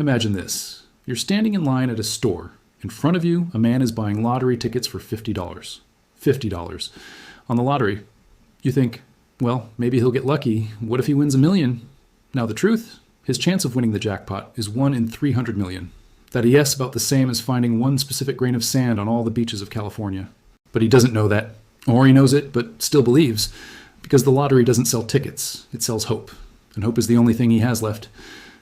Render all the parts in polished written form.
Imagine this. You're standing in line at a store. In front of you, a man is buying lottery tickets for $50. $50. On the lottery. You think, well, maybe he'll get lucky. What if he wins $1 million? Now the truth, his chance of winning the jackpot is 1 in 300 million. That a yes about the same as finding one specific grain of sand on all the beaches of California. But he doesn't know that. Or he knows it, but still believes. Because the lottery doesn't sell tickets. It sells hope. And hope is the only thing he has left.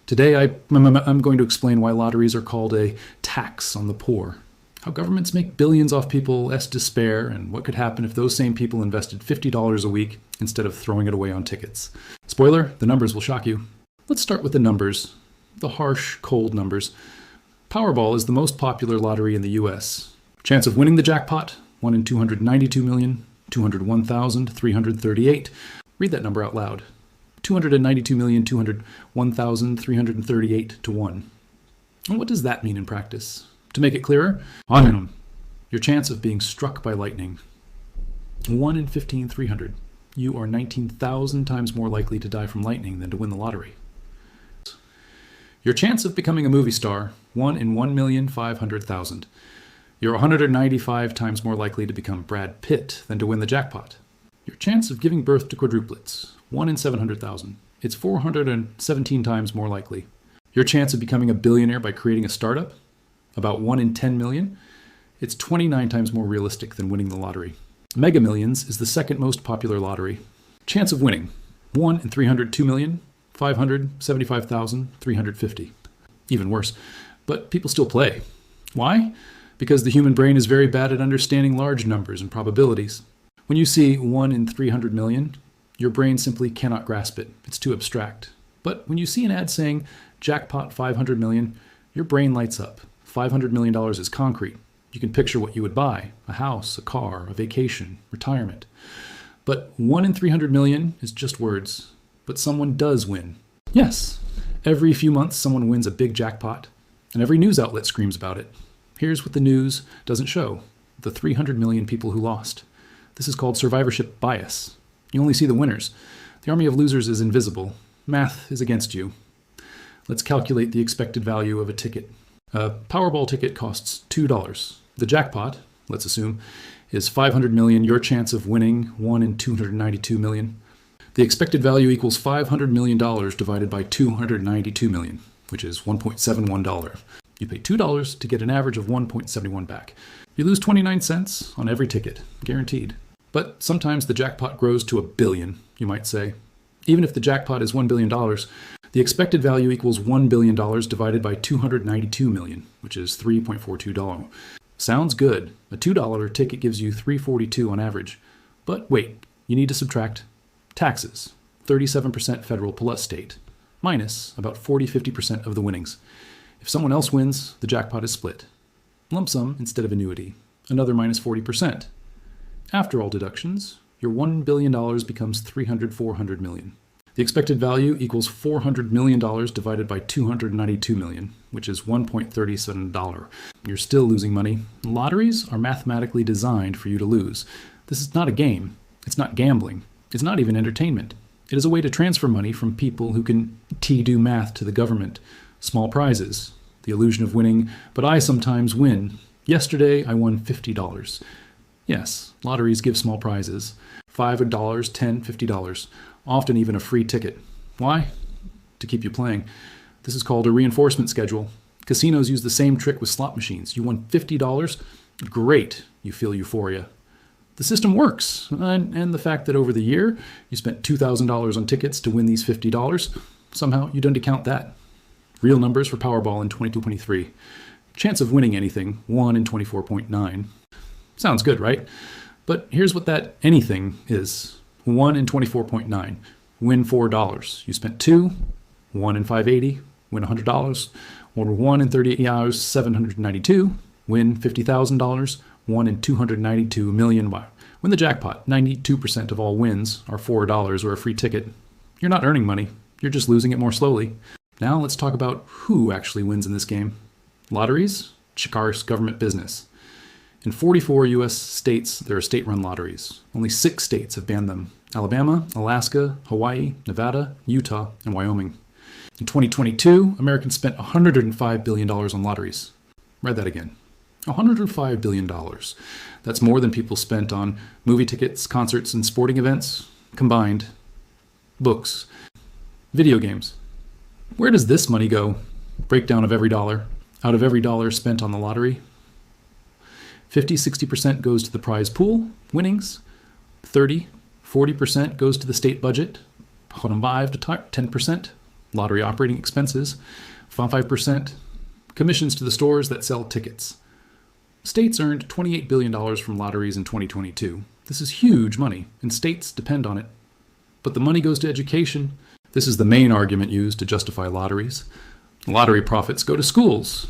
Today, I'm going to explain why lotteries are called a tax on the poor. How governments make billions off people's despair, and what could happen if those same people invested $50 a week instead of throwing it away on tickets. Spoiler, the numbers will shock you. Let's start with the numbers. The harsh, cold numbers. Powerball is the most popular lottery in the US. Chance of winning the jackpot, 1 in 292,201,338. Read that number out loud. 292,201,338 to 1. And what does that mean in practice? To make it clearer, your chance of being struck by lightning. 1 in 15,300. You are 19,000 times more likely to die from lightning than to win the lottery. Your chance of becoming a movie star, 1 in 1,500,000. You're 195 times more likely to become Brad Pitt than to win the jackpot. Your chance of giving birth to quadruplets, 1 in 700,000. It's 417 times more likely. Your chance of becoming a billionaire by creating a startup, about 1 in 10 million. It's 29 times more realistic than winning the lottery. Mega Millions is the second most popular lottery. Chance of winning, 1 in 302,575,350. Even worse, but people still play. Why? Because the human brain is very bad at understanding large numbers and probabilities. When you see 1 in 300 million, your brain simply cannot grasp it. It's too abstract. But when you see an ad saying, jackpot 500 million, your brain lights up. $500 million is concrete. You can picture what you would buy: a house, a car, a vacation, retirement. But 1 in 300 million is just words. But someone does win. Yes, every few months someone wins a big jackpot, and every news outlet screams about it. Here's what the news doesn't show: the 300 million people who lost. This is called survivorship bias. You only see the winners. The army of losers is invisible. Math is against you. Let's calculate the expected value of a ticket. A Powerball ticket costs $2. The jackpot, let's assume, is 500 million. Your chance of winning, 1 in 292 million. The expected value equals $500 million divided by 292 million, which is $1.71. You pay $2 to get an average of 1.71 back. You lose 29 cents on every ticket, guaranteed. But sometimes the jackpot grows to $1 billion, you might say. Even if the jackpot is $1 billion, the expected value equals $1 billion divided by 292 million, which is $3.42. Sounds good. A $2 ticket gives you $3.42 on average. But wait, you need to subtract taxes, 37% federal plus state, minus about 40-50% of the winnings. If someone else wins, the jackpot is split. Lump sum instead of annuity, another minus 40%. After all deductions, your $1 billion becomes 400 million. The expected value equals $400 million divided by 292 million, which is $1.37. You're still losing money. Lotteries are mathematically designed for you to lose. This is not a game. It's not gambling. It's not even entertainment. It is a way to transfer money from people who can do math to the government. Small prizes, the illusion of winning, but I sometimes win. Yesterday, I won $50. Yes, lotteries give small prizes. $5, $10, $50. Often even a free ticket. Why? To keep you playing. This is called a reinforcement schedule. Casinos use the same trick with slot machines. You won $50? Great, you feel euphoria. The system works, and the fact that over the year you spent $2,000 on tickets to win these $50, somehow you don't account that. Real numbers for Powerball in 22-23. Chance of winning anything, 1 in 24.9. Sounds good, right? But here's what that anything is. 1 in 24.9. Win $4. You spent $2. 1 in 580. Win $100. Or 1 in 38 hours, 792. Win $50,000. 1 in 292 million. Win the jackpot. 92% of all wins are $4 or a free ticket. You're not earning money. You're just losing it more slowly. Now let's talk about who actually wins in this game. Lotteries? Chikar's government business. In 44 U.S. states, there are state-run lotteries. Only 6 states have banned them: Alabama, Alaska, Hawaii, Nevada, Utah, and Wyoming. In 2022, Americans spent $105 billion on lotteries. Read that again. $105 billion. That's more than people spent on movie tickets, concerts, and sporting events combined, books, video games. Where does this money go? Breakdown of every dollar. Out of every dollar spent on the lottery, 50-60% goes to the prize pool, winnings. 30-40% goes to the state budget. 5-10% lottery operating expenses. 5% commissions to the stores that sell tickets. States earned $28 billion from lotteries in 2022. This is huge money, and states depend on it. But the money goes to education. This is the main argument used to justify lotteries. Lottery profits go to schools.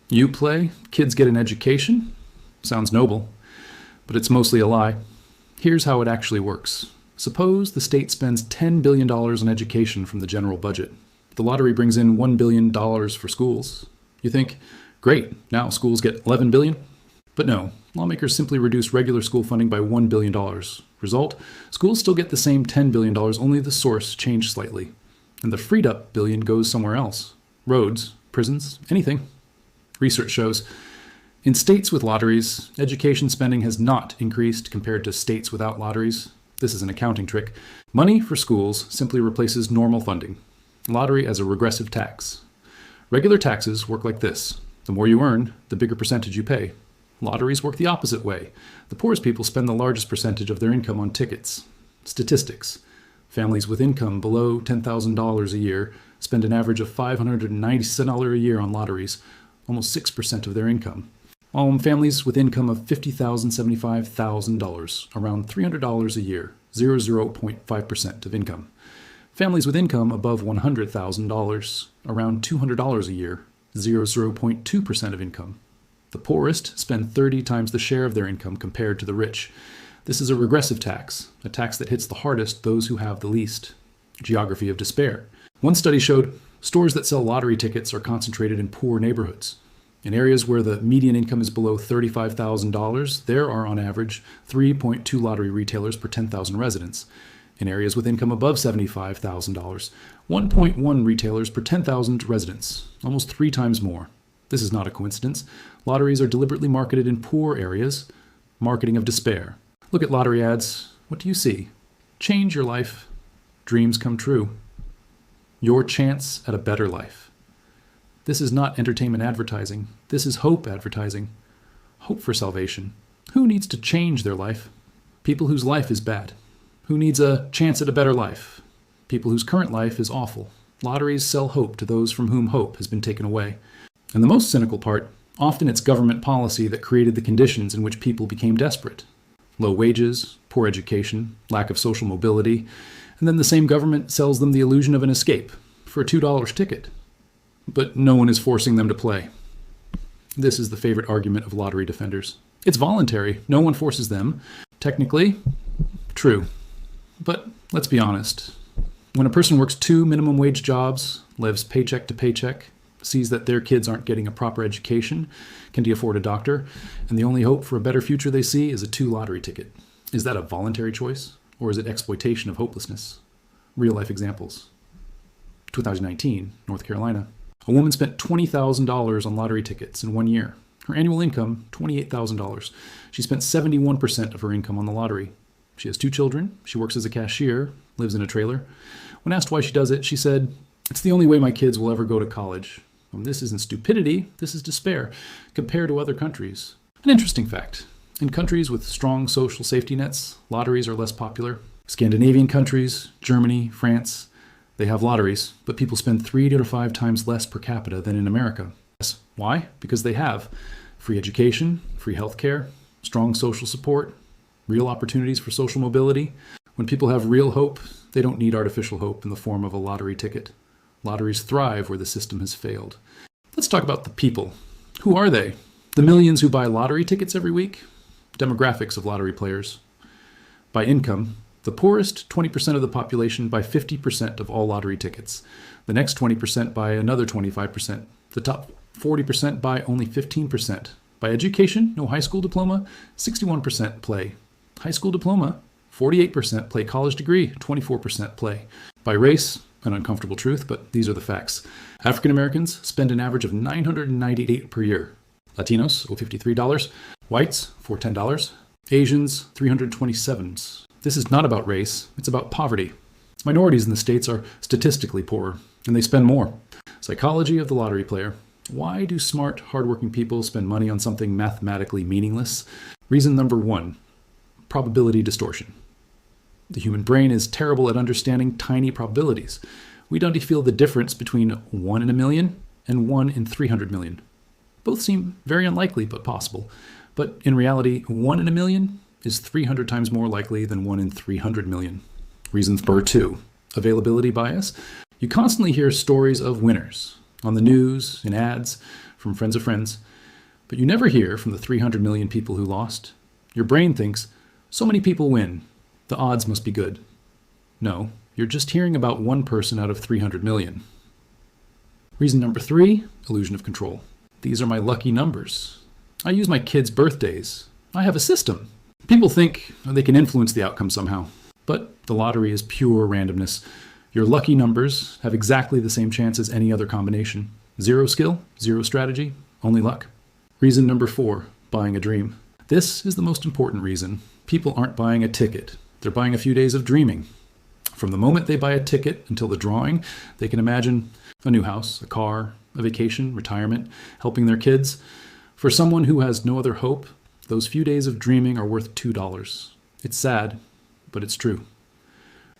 You play, kids get an education. Sounds noble, but it's mostly a lie. Here's how it actually works. Suppose the state spends $10 billion on education from the general budget. The lottery brings in $1 billion for schools. You think, great, now schools get $11 billion? But no, lawmakers simply reduce regular school funding by $1 billion. Result, schools still get the same $10 billion, only the source changed slightly. And the freed up billion goes somewhere else. Roads, prisons, anything. Research shows in states with lotteries, education spending has not increased compared to states without lotteries. This is an accounting trick. Money for schools simply replaces normal funding. Lottery as a regressive tax. Regular taxes work like this. The more you earn, the bigger percentage you pay. Lotteries work the opposite way. The poorest people spend the largest percentage of their income on tickets. Statistics. Families with income below $10,000 a year spend an average of $590 a year on lotteries, almost 6% of their income. While families with income of $50,000, $75,000, around $300 a year, 0.5% of income. Families with income above $100,000, around $200 a year, 0.2% of income. The poorest spend 30 times the share of their income compared to the rich. This is a regressive tax, a tax that hits the hardest those who have the least. Geography of despair. One study showed stores that sell lottery tickets are concentrated in poor neighborhoods. In areas where the median income is below $35,000, there are on average 3.2 lottery retailers per 10,000 residents. In areas with income above $75,000, 1.1 retailers per 10,000 residents, almost 3 times more. This is not a coincidence. Lotteries are deliberately marketed in poor areas, marketing of despair. Look at lottery ads. What do you see? Change your life. Dreams come true. Your chance at a better life. This is not entertainment advertising. This is hope advertising. Hope for salvation. Who needs to change their life? People whose life is bad. Who needs a chance at a better life? People whose current life is awful. Lotteries sell hope to those from whom hope has been taken away. And the most cynical part, often it's government policy that created the conditions in which people became desperate. Low wages, poor education, lack of social mobility, and then the same government sells them the illusion of an escape for a $2 ticket. But no one is forcing them to play. This is the favorite argument of lottery defenders. It's voluntary. No one forces them. Technically, true. But let's be honest. When a person works 2 minimum wage jobs, lives paycheck to paycheck, sees that their kids aren't getting a proper education, can they afford a doctor, and the only hope for a better future they see is a 2 lottery ticket. Is that a voluntary choice, or is it exploitation of hopelessness? Real life examples. 2019, North Carolina. A woman spent $20,000 on lottery tickets in 1 year. Her annual income, $28,000. She spent 71% of her income on the lottery. She has 2 children. She works as a cashier, lives in a trailer. When asked why she does it, she said, "It's the only way my kids will ever go to college." This isn't stupidity, this is despair, compared to other countries. An interesting fact. In countries with strong social safety nets, lotteries are less popular. Scandinavian countries, Germany, France, they have lotteries, but people spend 3 to 5 times less per capita than in America. Why? Because they have free education, free healthcare, strong social support, real opportunities for social mobility. When people have real hope, they don't need artificial hope in the form of a lottery ticket. Lotteries thrive where the system has failed. Let's talk about the people. Who are they? The millions who buy lottery tickets every week? Demographics of lottery players. By income, the poorest 20% of the population buy 50% of all lottery tickets. The next 20% buy another 25%. The top 40% buy only 15%. By education, no high school diploma, 61% play. High school diploma, 48% play. College degree, 24% play. By race, an uncomfortable truth, but these are the facts. African Americans spend an average of $998 per year. Latinos owe $53. Whites, $410. Asians, $327. This is not about race, it's about poverty. Minorities in the States are statistically poorer, and they spend more. Psychology of the lottery player. Why do smart, hardworking people spend money on something mathematically meaningless? Reason number 1, probability distortion. The human brain is terrible at understanding tiny probabilities. We don't feel the difference between 1 in a million and 1 in 300 million. Both seem very unlikely but possible. But in reality, 1 in a million is 300 times more likely than 1 in 300 million. Reason number 2, availability bias. You constantly hear stories of winners on the news, in ads, from friends of friends, but you never hear from the 300 million people who lost. Your brain thinks, so many people win, the odds must be good. No, you're just hearing about one person out of 300 million. Reason number 3, illusion of control. These are my lucky numbers. I use my kids' birthdays. I have a system. People think they can influence the outcome somehow, but the lottery is pure randomness. Your lucky numbers have exactly the same chance as any other combination. 0 skill, 0 strategy, only luck. Reason number 4, buying a dream. This is the most important reason. People aren't buying a ticket. They're buying a few days of dreaming. From the moment they buy a ticket until the drawing, they can imagine a new house, a car, a vacation, retirement, helping their kids. For someone who has no other hope, those few days of dreaming are worth $2. It's sad, but it's true.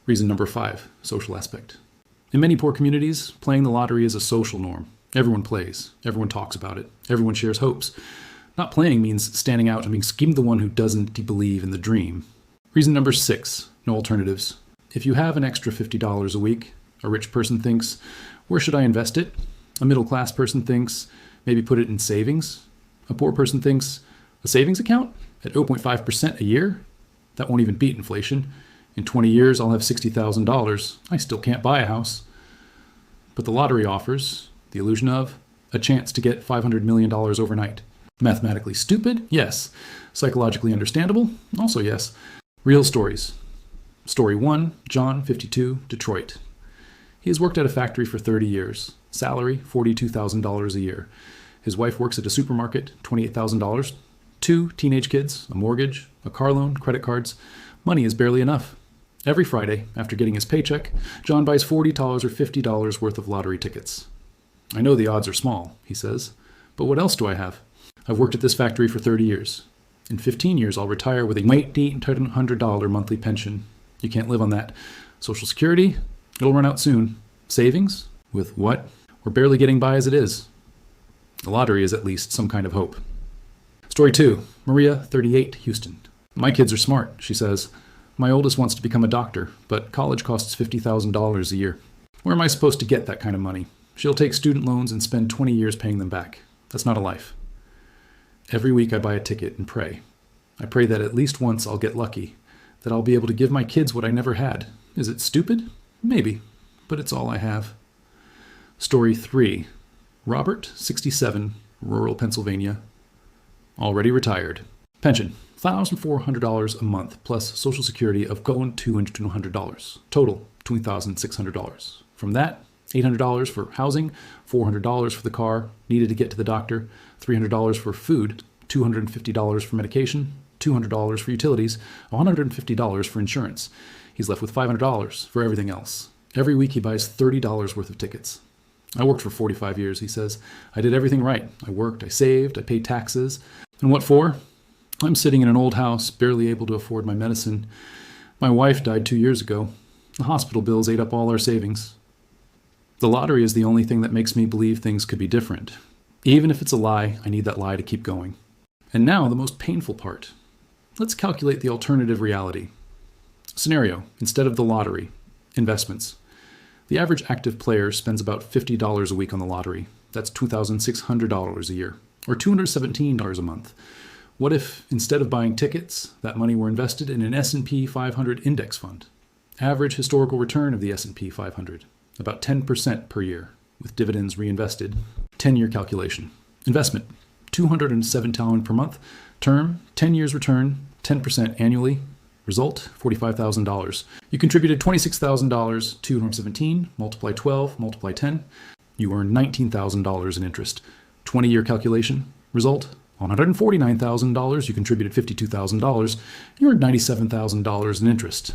Reason number 5, social aspect. In many poor communities, playing the lottery is a social norm. Everyone plays. Everyone talks about it. Everyone shares hopes. Not playing means standing out and being the one who doesn't believe in the dream. Reason number 6, no alternatives. If you have an extra $50 a week, a rich person thinks, where should I invest it? A middle-class person thinks, maybe put it in savings. A poor person thinks, a savings account at 0.5% a year? That won't even beat inflation. In 20 years, I'll have $60,000. I still can't buy a house. But the lottery offers the illusion of a chance to get $500 million overnight. Mathematically stupid? Yes. Psychologically understandable? Also yes. Real stories. Story 1, John, 52, Detroit. He has worked at a factory for 30 years. Salary, $42,000 a year. His wife works at a supermarket, $28,000. 2 teenage kids, a mortgage, a car loan, credit cards. Money is barely enough. Every Friday, after getting his paycheck, John buys $40 or $50 worth of lottery tickets. I know the odds are small, he says, but what else do I have? I've worked at this factory for 30 years. In 15 years, I'll retire with a $1,800 monthly pension. You can't live on that. Social Security? It'll run out soon. Savings? With what? We're barely getting by as it is. The lottery is at least some kind of hope. Story 2, Maria, 38, Houston. My kids are smart, she says. My oldest wants to become a doctor, but college costs $50,000 a year. Where am I supposed to get that kind of money? She'll take student loans and spend 20 years paying them back. That's not a life. Every week I buy a ticket and pray. I pray that at least once I'll get lucky, that I'll be able to give my kids what I never had. Is it stupid? Maybe, but it's all I have. Story 3, Robert, 67, rural Pennsylvania. Already retired. Pension, $1,400 a month, plus Social Security of $200. Total, $2,600. From that, $800 for housing, $400 for the car needed to get to the doctor, $300 for food, $250 for medication, $200 for utilities, $150 for insurance. He's left with $500 for everything else. Every week he buys $30 worth of tickets. I worked for 45 years, he says. I did everything right. I worked, I saved, I paid taxes. And what for? I'm sitting in an old house, barely able to afford my medicine. My wife died 2 years ago. The hospital bills ate up all our savings. The lottery is the only thing that makes me believe things could be different. Even if it's a lie, I need that lie to keep going. And now the most painful part. Let's calculate the alternative reality. Scenario, instead of the lottery, investments. The average active player spends about $50 a week on the lottery. That's $2,600 a year, or $217 a month. What if, instead of buying tickets, that money were invested in an S&P 500 index fund? Average historical return of the S&P 500, about 10% per year, with dividends reinvested. 10-year calculation. Investment, $207 per month. Term, 10 years return, 10% annually. Result, $45,000. You contributed $26,000 to Norm 17, multiply 12, multiply 10. You earned $19,000 in interest. 20-year calculation. Result, on $149,000, you contributed $52,000. You earned $97,000 in interest.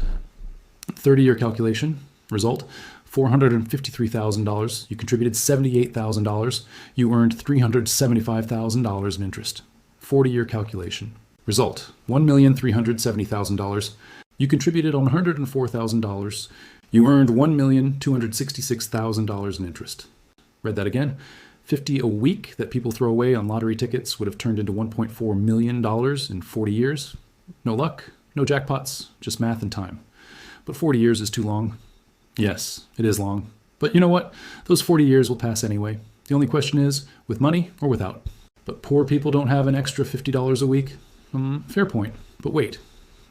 30-year calculation. Result, $453,000. You contributed $78,000. You earned $375,000 in interest. 40-year calculation. Result, $1,370,000. You contributed on $104,000. You earned $1,266,000 in interest. Read that again. 50 a week that people throw away on lottery tickets would have turned into $1.4 million in 40 years. No luck, no jackpots, just math and time. But 40 years is too long. Yes, it is long. But you know what? Those 40 years will pass anyway. The only question is, with money or without? But poor people don't have an extra $50 a week? Fair point. But wait.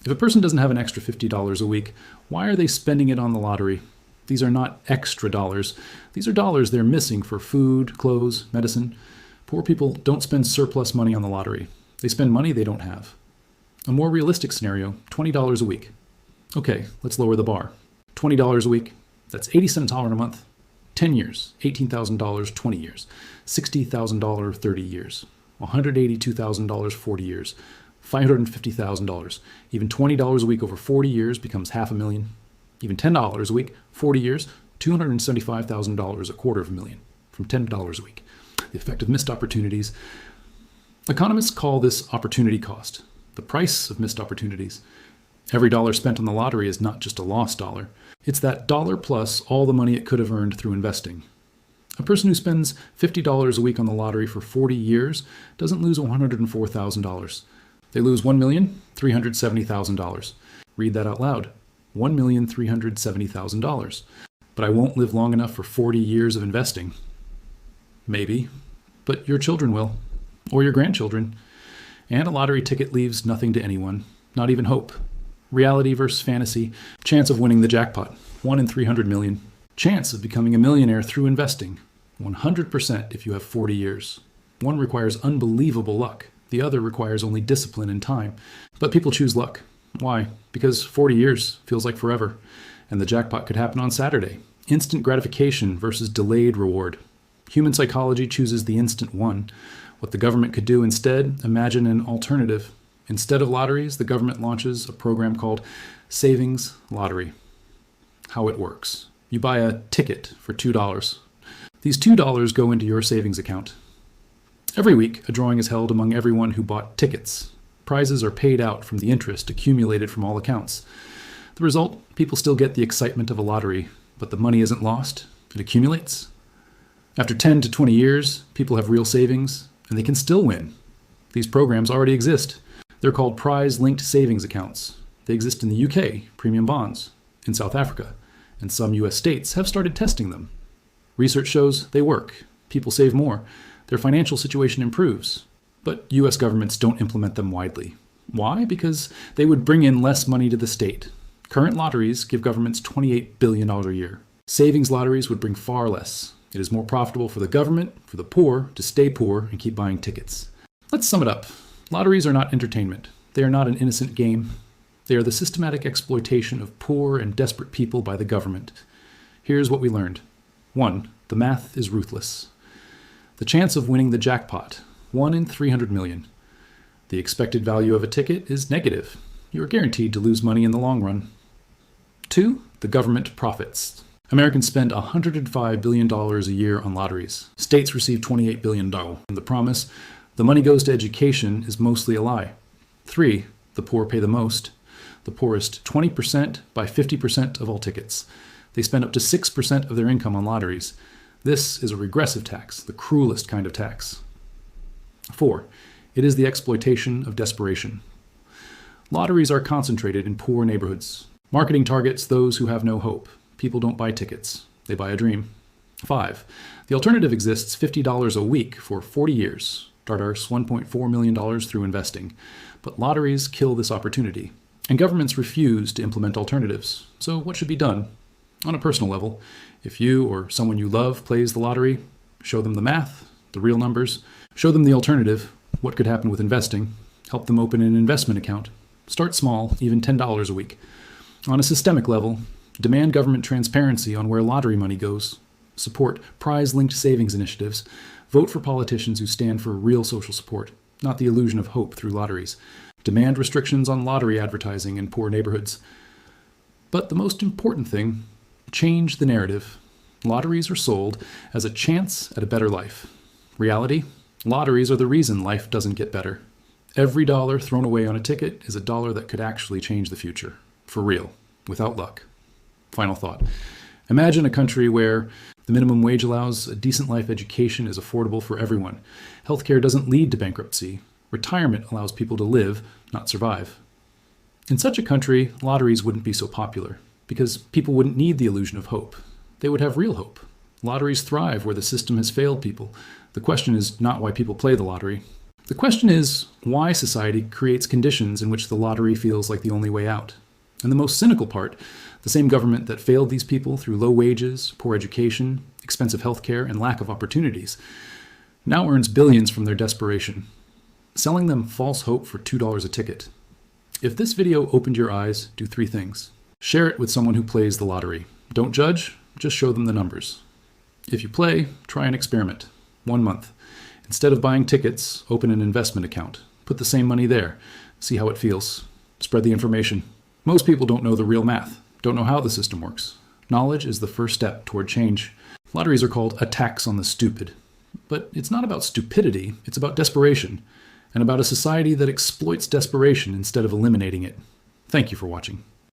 If a person doesn't have an extra $50 a week, why are they spending it on the lottery? These are not extra dollars. These are dollars they're missing for food, clothes, medicine. Poor people don't spend surplus money on the lottery. They spend money they don't have. A more realistic scenario, $20 a week. Okay, let's lower the bar. $20 a week, that's 80 cents a month. 10 years, $18,000, 20 years. $60,000, 30 years. $182,000, 40 years. $550,000. Even $20 a week over 40 years becomes $500,000. Even $10 a week, 40 years, $275,000, $250,000 from $10 a week. The effect of missed opportunities. Economists call this opportunity cost, the price of missed opportunities. Every dollar spent on the lottery is not just a lost dollar. It's that dollar plus all the money it could have earned through investing. A person who spends $50 a week on the lottery for 40 years doesn't lose $104,000. They lose $1,370,000. Read that out loud. $1,370,000. But I won't live long enough for 40 years of investing. Maybe. But your children will. Or your grandchildren. And a lottery ticket leaves nothing to anyone. Not even hope. Reality versus fantasy. Chance of winning the jackpot. 1 in 300 million. Chance of becoming a millionaire through investing. 100% if you have 40 years. One requires unbelievable luck. The other requires only discipline and time. But people choose luck. Why? Because 40 years feels like forever. And the jackpot could happen on Saturday. Instant gratification versus delayed reward. Human psychology chooses the instant one. What the government could do instead, imagine an alternative. Instead of lotteries, the government launches a program called Savings Lottery. How it works. You buy a ticket for $2. These $2 go into your savings account. Every week, a drawing is held among everyone who bought tickets. Prizes are paid out from the interest accumulated from all accounts. The result, people still get the excitement of a lottery, but the money isn't lost. It accumulates. After 10 to 20 years, people have real savings, and they can still win. These programs already exist. They're called prize-linked savings accounts. They exist in the UK, premium bonds, in South Africa, and some US states have started testing them. Research shows they work. People save more. Their financial situation improves. But US governments don't implement them widely. Why? Because they would bring in less money to the state. Current lotteries give governments $28 billion a year. Savings lotteries would bring far less. It is more profitable for the government, for the poor, to stay poor and keep buying tickets. Let's sum it up. Lotteries are not entertainment. They are not an innocent game. They are the systematic exploitation of poor and desperate people by the government. Here's what we learned. 1. The math is ruthless. The chance of winning the jackpot, 1 in 300 million. The expected value of a ticket is negative. You are guaranteed to lose money in the long run. 2. The government profits. Americans spend $105 billion a year on lotteries. States receive $28 billion. And the promise, the money goes to education, is mostly a lie. 3. The poor pay the most. The poorest 20% buy 50% of all tickets. They spend up to 6% of their income on lotteries. This is a regressive tax, the cruelest kind of tax. 4. It is the exploitation of desperation. Lotteries are concentrated in poor neighborhoods. Marketing targets those who have no hope. People don't buy tickets. They buy a dream. 5. The alternative exists $50 a week for 40 years. Dardar's $1.4 million through investing. But lotteries kill this opportunity. And governments refuse to implement alternatives. So what should be done? On a personal level, if you or someone you love plays the lottery, show them the math, the real numbers, show them the alternative, what could happen with investing, help them open an investment account, Start small, even $10 a week. On a systemic level, demand government transparency on where lottery money goes. Support prize-linked savings initiatives. Vote for politicians who stand for real social support, not the illusion of hope through lotteries. Demand restrictions on lottery advertising in poor neighborhoods. But the most important thing, change the narrative. Lotteries are sold as a chance at a better life. Reality, lotteries are the reason life doesn't get better. Every dollar thrown away on a ticket is a dollar that could actually change the future. For real, without luck. Final thought. Imagine a country where the minimum wage allows a decent life education is affordable for everyone. Healthcare doesn't lead to bankruptcy. Retirement allows people to live, not survive. In such a country, lotteries wouldn't be so popular because people wouldn't need the illusion of hope. They would have real hope. Lotteries thrive where the system has failed people. The question is not why people play the lottery. The question is why society creates conditions in which the lottery feels like the only way out. And the most cynical part, the same government that failed these people through low wages, poor education, expensive healthcare, and lack of opportunities, now earns billions from their desperation, selling them false hope for $2 a ticket. If this video opened your eyes, do 3 things. Share it with someone who plays the lottery. Don't judge, just show them the numbers. If you play, try an experiment. 1 month. Instead of buying tickets, open an investment account. Put the same money there. See how it feels. Spread the information. Most people don't know the real math, don't know how the system works. Knowledge is the first step toward change. Lotteries are called attacks on the stupid. But it's not about stupidity, it's about desperation, and about a society that exploits desperation instead of eliminating it. Thank you for watching.